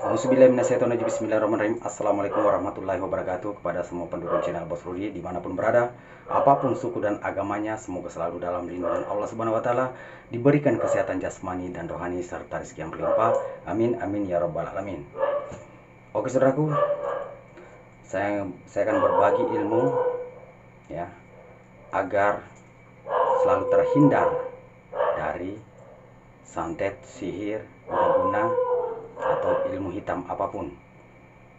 Auzubillahiminasyaitonirrajim. Bismillahirrahmanirrahim. Assalamualaikum warahmatullahi wabarakatuh. Kepada semua pendukung channel Bos Rudi dimanapun berada, apapun suku dan agamanya, semoga selalu dalam lindungan Allah Subhanahu wa Ta'ala, diberikan kesehatan jasmani dan rohani serta rezeki yang berlimpah. Amin amin ya rabbal alamin. Oke saudaraku, saya akan berbagi ilmu ya, agar selalu terhindar dari santet, sihir, guna-guna atau ilmu hitam apapun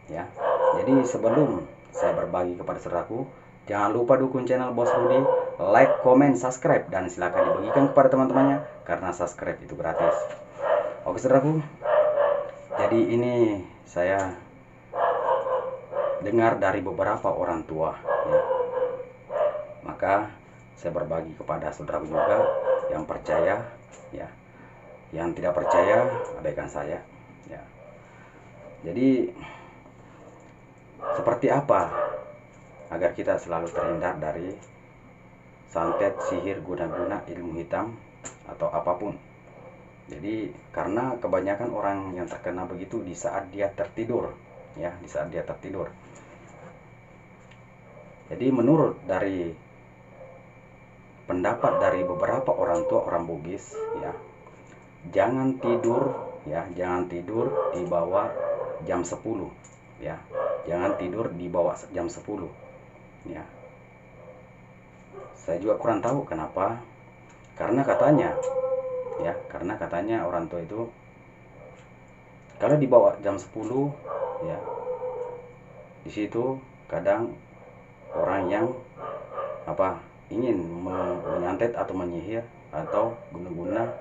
ya. Jadi sebelum saya berbagi kepada saudaraku, jangan lupa dukung channel Bos Rudi, like, comment, subscribe, dan silakan dibagikan kepada teman-temannya karena subscribe itu gratis. Oke saudaraku, jadi ini saya dengar dari beberapa orang tua ya. Maka saya berbagi kepada saudaraku juga yang percaya ya. Yang tidak percaya abaikan saya ya. Jadi seperti apa agar kita selalu terhindar dari santet, sihir, guna-guna, ilmu hitam atau apapun. Jadi karena kebanyakan orang yang terkena begitu di saat dia tertidur ya, di saat dia tertidur. Jadi menurut dari pendapat dari beberapa orang tua, orang Bugis ya, jangan tidur ya, jangan tidur di bawah jam 10 ya. Jangan tidur di bawah jam 10 ya. Saya juga kurang tahu kenapa. Karena katanya ya, karena katanya orang tua itu kalau di bawah jam 10 ya, di situ kadang orang yang ingin menyantet atau menyihir atau guna-guna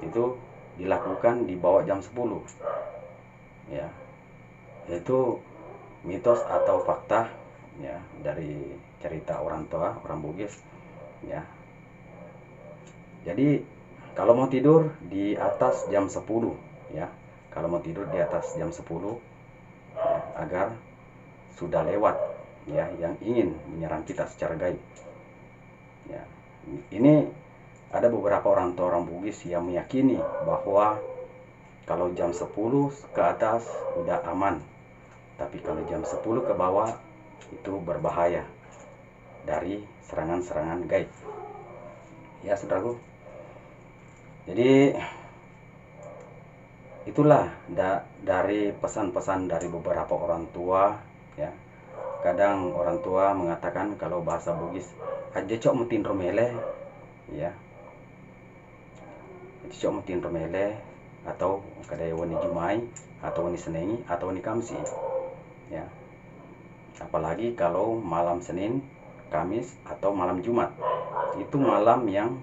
itu dilakukan di bawah jam 10 ya. Itu mitos atau fakta ya, dari cerita orang tua, orang Bugis ya. Jadi kalau mau tidur di atas jam 10 ya, kalau mau tidur di atas jam 10 ya, agar sudah lewat ya yang ingin menyerang kita secara gaib ya. Ini ada beberapa orang tua orang Bugis yang meyakini bahwa kalau jam 10 ke atas udah aman, tapi kalau jam 10 ke bawah itu berbahaya dari serangan-serangan gaib ya saudaraku. Jadi itulah dari pesan-pesan dari beberapa orang tua ya. Kadang orang tua mengatakan kalau bahasa Bugis aja cok mutin romele ya, cok mutin romele, atau kadai wani jumai atau wani senengi atau wani kamsi ya. Apalagi kalau malam Senin, Kamis atau malam Jumat, itu malam yang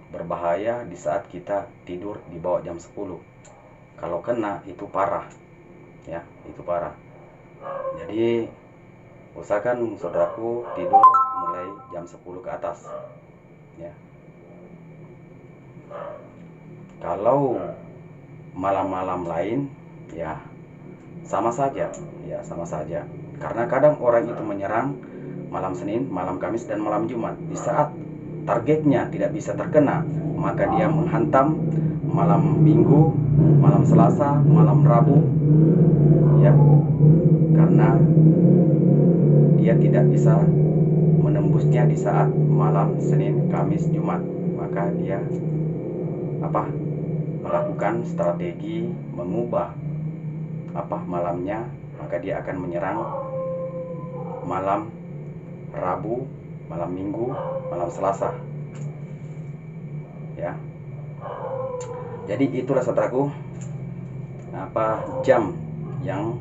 berbahaya di saat kita tidur di bawah jam 10. Kalau kena itu parah ya, itu parah. Jadi usahakan saudaraku tidur mulai jam 10 ke atas ya. Kalau malam-malam lain ya sama saja ya, sama saja. Karena kadang orang itu menyerang malam Senin, malam Kamis, dan malam Jumat. Di saat targetnya tidak bisa terkena, maka dia menghantam malam Minggu, malam Selasa, malam Rabu ya. Karena dia tidak bisa menembusnya di saat malam Senin, Kamis, Jumat, maka dia melakukan strategi mengubah malamnya, maka dia akan menyerang malam Rabu, malam Minggu, malam Selasa ya. Jadi itulah saudaraku jam yang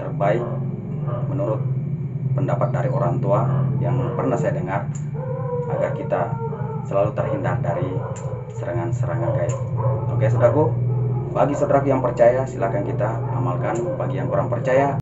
terbaik menurut pendapat dari orang tua yang pernah saya dengar agar kita selalu terhindar dari serangan-serangan gaib. Oke saudaraku, bagi saudaraku yang percaya silakan kita amalkan, bagi yang kurang percaya